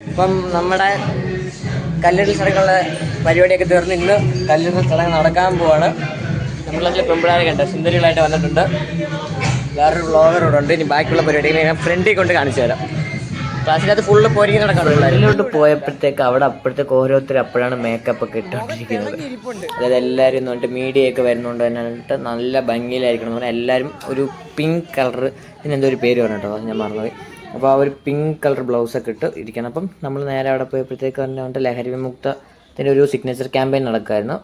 ഇപ്പം നമ്മുടെ കല്ലിടൽ ചടങ്ങുള്ള പരിപാടിയൊക്കെ തീർന്ന് ഇന്ന് കല്ലിടൽ ചടങ്ങ് നടക്കാൻ പോവാണ്. നമ്മളതിൽ പെമ്പിളാരൊക്കെ ഉണ്ട്, സുന്ദരികളായിട്ട് വന്നിട്ടുണ്ട്. വേറൊരു വ്ളോഗറോടെ ഉണ്ട്. ഇനി ബാക്കിയുള്ള പരിപാടികൾ ഞാൻ ഫ്രണ്ടിൽ കൊണ്ട് കാണിച്ചു തരാം. ക്ലാസ്സിനകത്ത് ഫുള്ള് പോരിക്ക് നടക്കാറുണ്ട്. അതിലോട്ട് പോയപ്പോഴത്തേക്ക് അവിടെ അപ്പോഴത്തേക്ക് ഓരോരുത്തർ അപ്പോഴാണ് മേക്കപ്പ് ഒക്കെ ഇട്ടുകൊണ്ടിരിക്കുന്നത്. അതായത് എല്ലാവരും എന്നിട്ട് മീഡിയ ഒക്കെ വരുന്നതുകൊണ്ട് തന്നെ നല്ല ഭംഗിയിലായിരിക്കണം എന്ന് പറഞ്ഞാൽ എല്ലാവരും ഒരു പിങ്ക് കളർ, ഇതിനെന്തോ ഒരു പേര് പറഞ്ഞിട്ടോ, അത് ഞാൻ മറന്നുപോയി. അപ്പോൾ ആ ഒരു പിങ്ക് കളർ ബ്ലൗസൊക്കെ ഇട്ട് ഇരിക്കണം. അപ്പം നമ്മൾ നേരെ അവിടെ പോയപ്പോഴത്തേക്ക് പറഞ്ഞിട്ട് ലഹരി വിമുക്തത്തിൻ്റെ ഒരു സിഗ്നേച്ചർ ക്യാമ്പയിൻ നടക്കുമായിരുന്നു.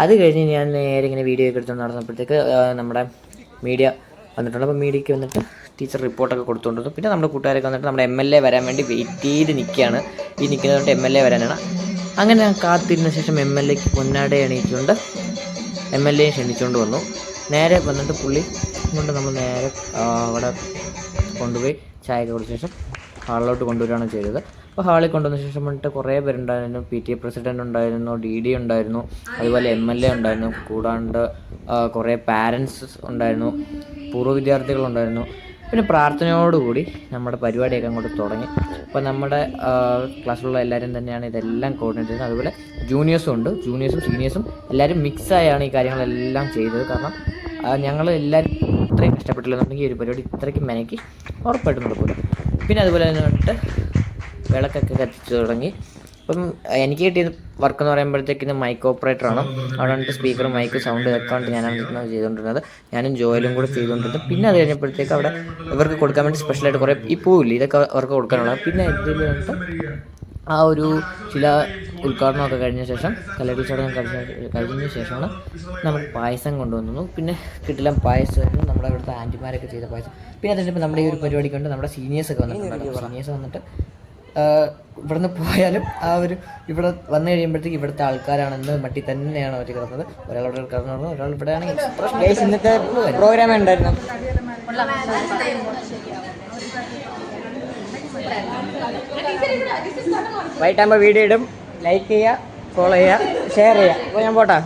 അത് കഴിഞ്ഞ് ഞാൻ നേരെ ഇങ്ങനെ വീഡിയോ ഒക്കെ എടുത്തുകൊണ്ട് നടന്നപ്പോഴത്തേക്ക് നമ്മുടെ മീഡിയ വന്നിട്ടുണ്ട്. അപ്പോൾ മീഡിയയ്ക്ക് വന്നിട്ട് ടീച്ചർ റിപ്പോർട്ടൊക്കെ കൊടുത്തുകൊണ്ടിരുന്നു. പിന്നെ നമ്മുടെ കൂട്ടുകാരൊക്കെ വന്നിട്ട് നമ്മുടെ MLA വരാൻ വേണ്ടി വെയിറ്റ് ചെയ്ത് നിൽക്കുകയാണ്. ഈ നിൽക്കുന്നതുകൊണ്ട് MLA വരാനാണ്. അങ്ങനെ ഞാൻ കാത്തിരുന്ന ശേഷം MLAക്ക് പൊന്നാട എണീച്ചുകൊണ്ട് MLA ക്ഷണിച്ചുകൊണ്ട് വന്നു. നേരെ വന്നിട്ട് പുള്ളി കൊണ്ട് നമ്മൾ നേരെ അവിടെ കൊണ്ടുപോയി ചായയൊക്കെ കുടിച്ച ശേഷം ഹാളിലോട്ട് കൊണ്ടുവരികയാണ് ചെയ്തത്. അപ്പോൾ ഹാളിൽ കൊണ്ടുവന്ന ശേഷം വന്നിട്ട് കുറേ പേരുണ്ടായിരുന്നു. PTA പ്രസിഡൻ്റ് ഉണ്ടായിരുന്നു, DD ഉണ്ടായിരുന്നു, അതുപോലെ MLA ഉണ്ടായിരുന്നു, കൂടാണ്ട് കുറേ പാരൻസ് ഉണ്ടായിരുന്നു, പൂർവ്വ വിദ്യാർത്ഥികളുണ്ടായിരുന്നു. പിന്നെ പ്രാർത്ഥനയോടുകൂടി നമ്മുടെ പരിപാടിയൊക്കെ അങ്ങോട്ട് തുടങ്ങി. അപ്പോൾ നമ്മുടെ ക്ലാസ്സിലുള്ള എല്ലാവരും തന്നെയാണ് ഇതെല്ലാം കോർഡിനേറ്റ് ചെയ്യുന്നത്. അതുപോലെ ജൂനിയേഴ്സും ഉണ്ട്, ജൂനിയേഴ്സും സീനിയേഴ്സും എല്ലാവരും മിക്സായാണ് ഈ കാര്യങ്ങളെല്ലാം ചെയ്തത്. കാരണം ഞങ്ങൾ എല്ലാവരും ഇത്രയും കഷ്ടപ്പെട്ടില്ലെന്നുണ്ടെങ്കിൽ ഈ ഒരു പരിപാടി ഇത്രയ്ക്ക് മെനക്കി ഉറപ്പായിട്ടും നടക്കില്ല. പിന്നെ അതുപോലെ തന്നെ വന്നിട്ട് വിളക്കൊക്കെ കത്തിച്ച് തുടങ്ങി. അപ്പം എനിക്ക് കിട്ടിയ വർക്ക് എന്ന് പറയുമ്പോഴത്തേക്കിന് മൈക്ക് ഓപ്പറേറ്ററാണ്. അവിടെ വന്നിട്ട് സ്പീക്കറും മൈക്ക് സൗണ്ട് ഇതൊക്കെ കൊണ്ട് ഞാനാണ് ചെയ്തുകൊണ്ടിരുന്നത്. ഞാനും ജോയലും കൂടെ ചെയ്തുകൊണ്ടിരുന്നത്. പിന്നെ അത് കഴിഞ്ഞപ്പോഴത്തേക്ക് അവിടെ ഇവർക്ക് കൊടുക്കാൻ വേണ്ടി സ്പെഷ്യലായിട്ട് കുറേ ഈ പൂവില്ല, ഇതൊക്കെ അവർക്ക് കൊടുക്കാനുള്ളത്. പിന്നെ ഇതിൽ വന്നിട്ട് ആ ഒരു ചില ഉദ്ഘാടനമൊക്കെ കഴിഞ്ഞ ശേഷം, കല്ലിടൽ ചടങ്ങ് കഴിഞ്ഞ ശേഷമാണ് നമ്മൾ പായസം കൊണ്ടുവന്നു. പിന്നെ കിട്ടില്ല പായസമായിരുന്നു നമ്മുടെ ഇവിടുത്തെ ആൻറ്റിമാരൊക്കെ ചെയ്ത പായസം. പിന്നെ അതിൻ്റെ നമ്മുടെ ഈ ഒരു പരിപാടിക്ക് കൊണ്ട് നമ്മുടെ സീനിയേഴ്സൊക്കെ വന്നിട്ടുണ്ടായിരുന്നു. സീനിയേഴ്സ് വന്നിട്ട് ഇവിടുന്ന് പോയാലും ആ ഒരു ഇവിടെ വന്നു കഴിയുമ്പോഴത്തേക്ക് ഇവിടുത്തെ ആൾക്കാരാണെന്ന് മട്ടി തന്നെയാണ് അവർ കിടന്നത്. ഒരാളവിടെ കിടന്നു, ഒരാൾ ഇവിടെ ആണെങ്കിൽ. ഇന്നത്തെ പ്രോഗ്രാം ഉണ്ടായിരുന്നു. വൈകിട്ടാകുമ്പോൾ വീഡിയോ ഇടും. ലൈക്ക് ചെയ്യുക, ഫോളോ ചെയ്യുക, ഷെയർ ചെയ്യുക. അപ്പോൾ ഞാൻ പോട്ടാ.